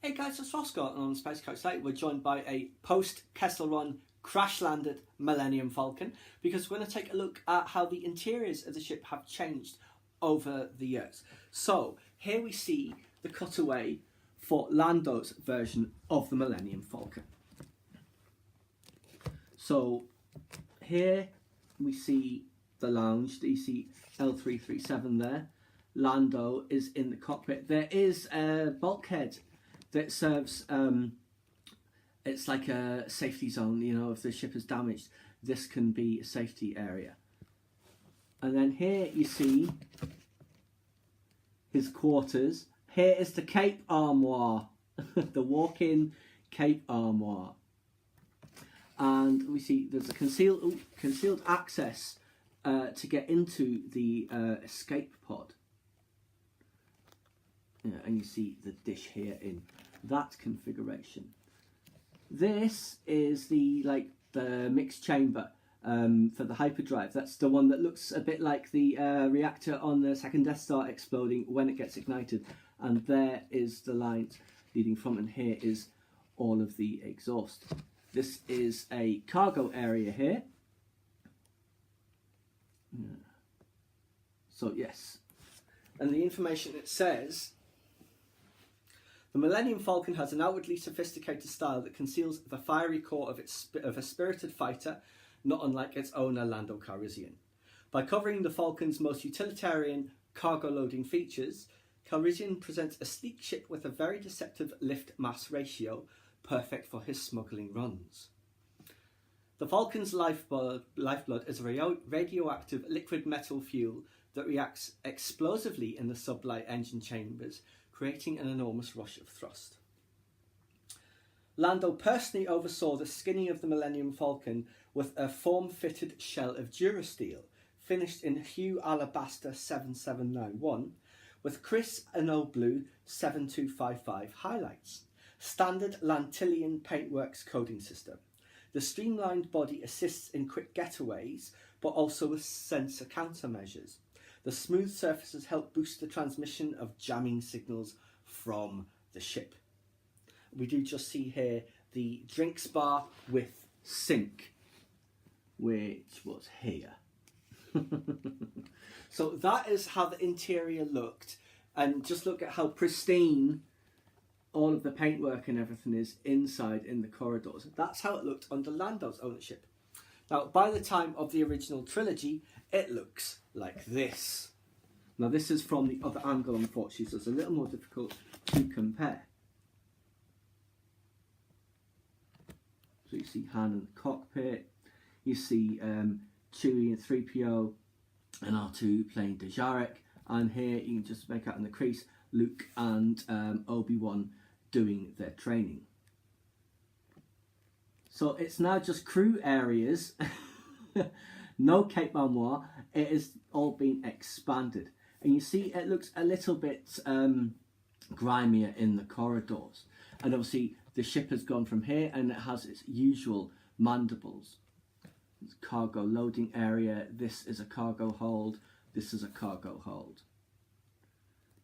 Hey guys, it's Roscoe, and on Space Coach Today we're joined by a post-Kessel Run crash-landed Millenium Falcon because we're going to take a look at how the interiors of the ship have changed over the years. So here we see the cutaway for Lando's version of the Millenium Falcon. So here we see the lounge, you see L337 there. Lando is in the cockpit. There is a bulkhead that serves, it's like a safety zone, you know, if the ship is damaged, this can be a safety area. And then here you see his quarters. Here is the Cape Armoire, the walk-in Cape Armoire. And we see there's a concealed access to get into the escape pod. Yeah, and you see the dish here in that configuration. This is the mixed chamber for the hyperdrive. That's the one that looks a bit like the reactor on the second Death Star exploding when it gets ignited. And there is the lines leading from, and here is all of the exhaust. This is a cargo area here. Yeah. So yes, and the information it says: the Millenium Falcon has an outwardly sophisticated style that conceals the fiery core of a spirited fighter, not unlike its owner Lando Calrissian. By covering the Falcon's most utilitarian cargo loading features, Calrissian presents a sleek ship with a very deceptive lift-mass ratio, perfect for his smuggling runs. The Falcon's lifeblood is a radioactive liquid metal fuel that reacts explosively in the sublight engine chambers, creating an enormous rush of thrust. Lando personally oversaw the skinning of the Millenium Falcon with a form-fitted shell of Durasteel, finished in Hue Alabaster 7791, with Chris Anno Blue 7255 highlights. Standard Lantillion Paintworks coding system. The streamlined body assists in quick getaways, but also with sensor countermeasures. The smooth surfaces help boost the transmission of jamming signals from the ship. We do just see here the drinks bar with sink, which was here. So that is how the interior looked, and just look at how pristine all of the paintwork and everything is inside in the corridors. That's how it looked under Lando's ownership. Now, by the time of the original trilogy, it looks like this. Now, this is from the other angle, unfortunately, so it's a little more difficult to compare. So you see Han in the cockpit, you see Chewie and 3PO and R2 playing Dejarik, and here you can just make out in the crease Luke and Obi-Wan doing their training. So it's now just crew areas, no Cape Armoire, it has all been expanded. And you see it looks a little bit grimier in the corridors. And obviously the ship has gone from here and it has its usual mandibles. It's cargo loading area, this is a cargo hold, this is a cargo hold.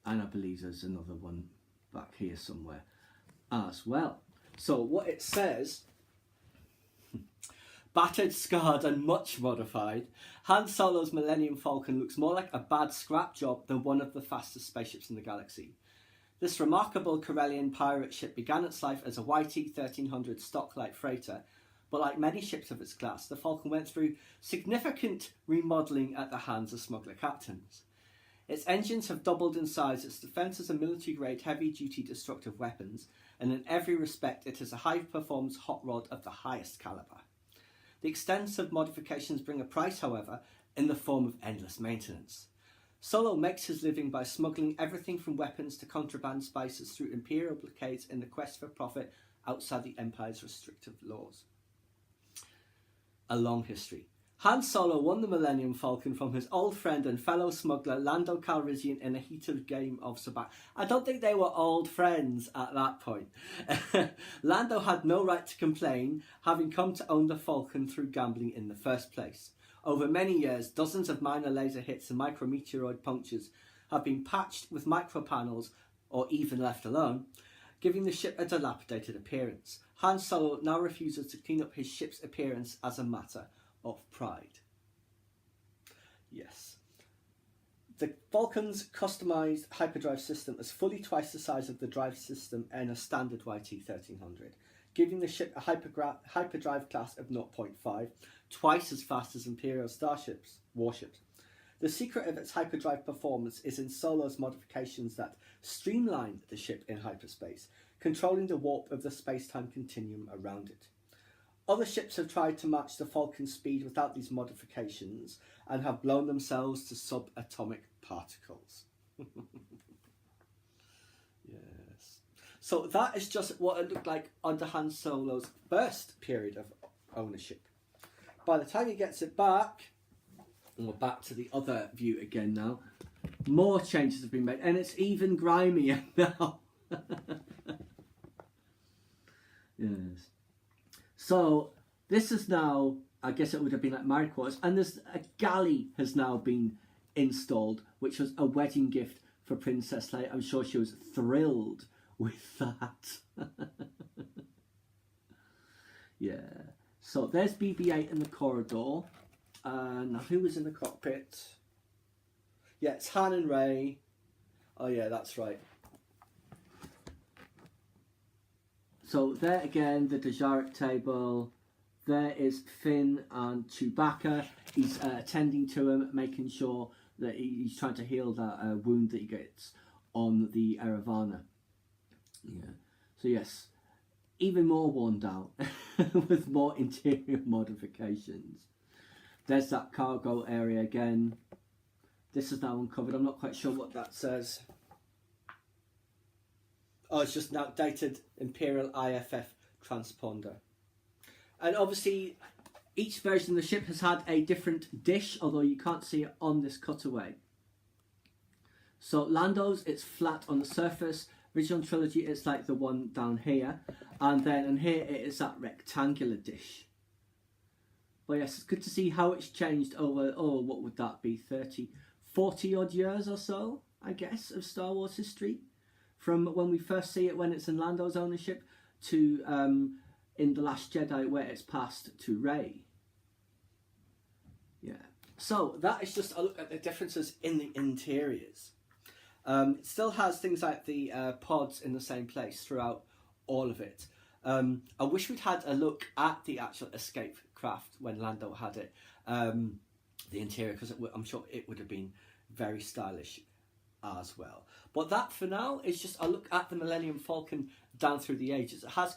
And I believe there's another one back here somewhere as well. So what it says: battered, scarred and much modified, Han Solo's Millenium Falcon looks more like a bad scrap job than one of the fastest spaceships in the galaxy. This remarkable Corellian pirate ship began its life as a YT-1300 stock light freighter, but like many ships of its class, the Falcon went through significant remodelling at the hands of smuggler captains. Its engines have doubled in size, its defences are military-grade heavy-duty destructive weapons, and in every respect it is a high-performance hot rod of the highest calibre. The extensive modifications bring a price, however, in the form of endless maintenance. Solo makes his living by smuggling everything from weapons to contraband spices through Imperial blockades in the quest for profit outside the Empire's restrictive laws. A long history. Han Solo won the Millenium Falcon from his old friend and fellow smuggler Lando Calrissian in a heated game of sabacc. I don't think they were old friends at that point. Lando had no right to complain, having come to own the Falcon through gambling in the first place. Over many years, dozens of minor laser hits and micrometeoroid punctures have been patched with micropanels, or even left alone, giving the ship a dilapidated appearance. Han Solo now refuses to clean up his ship's appearance as a matter of pride. Yes. The Falcon's customised hyperdrive system is fully twice the size of the drive system in a standard YT-1300, giving the ship a hyperdrive class of 0.5, twice as fast as Imperial warships. The secret of its hyperdrive performance is in Solo's modifications that streamline the ship in hyperspace, controlling the warp of the space-time continuum around it. Other ships have tried to match the Falcon's speed without these modifications and have blown themselves to subatomic particles. Yes. So that is just what it looked like under Han Solo's first period of ownership. By the time he gets it back, and we're back to the other view again now, more changes have been made, and it's even grimier now. Yes. So this is now, I guess it would have been like married quarters, and there's a galley has now been installed, which was a wedding gift for Princess Leia. I'm sure she was thrilled with that. Yeah. So there's BB-8 in the corridor. Now who was in the cockpit? Yeah, it's Han and Rey. Oh yeah, that's right. So there again, the Dejarik table. There is Finn and Chewbacca. He's attending to him, making sure that he's trying to heal that wound that he gets on the Eravana. Yeah. So yes, even more worn down with more interior modifications. There's that cargo area again. This is now uncovered. I'm not quite sure what that says. Oh, it's just an outdated Imperial IFF transponder. And obviously, each version of the ship has had a different dish, although you can't see it on this cutaway. So Lando's, it's flat on the surface. Original trilogy, it's like the one down here. And then in here, it is that rectangular dish. But yes, it's good to see how it's changed over, oh, what would that be, 40 odd years or so, I guess, of Star Wars history. From when we first see it when it's in Lando's ownership to in The Last Jedi where it's passed to Rey. Yeah. So that is just a look at the differences in the interiors. It still has things like the pods in the same place throughout all of it. I wish we'd had a look at the actual escape craft when Lando had it, the interior, because I'm sure it would have been very stylish as well. But that for now is just a look at the Millennium Falcon down through the ages. It has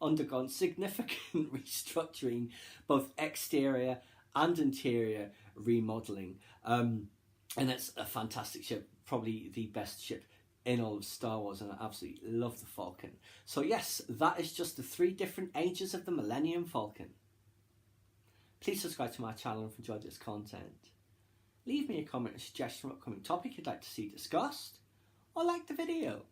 undergone significant restructuring, both exterior and interior remodelling, and it's a fantastic ship, probably the best ship in all of Star Wars, and I absolutely love the Falcon. So yes, that is just the 3 different ages of the Millennium Falcon. Please subscribe to my channel if you enjoyed this content. Leave me a comment or suggestion for an upcoming topic you'd like to see discussed, or like the video.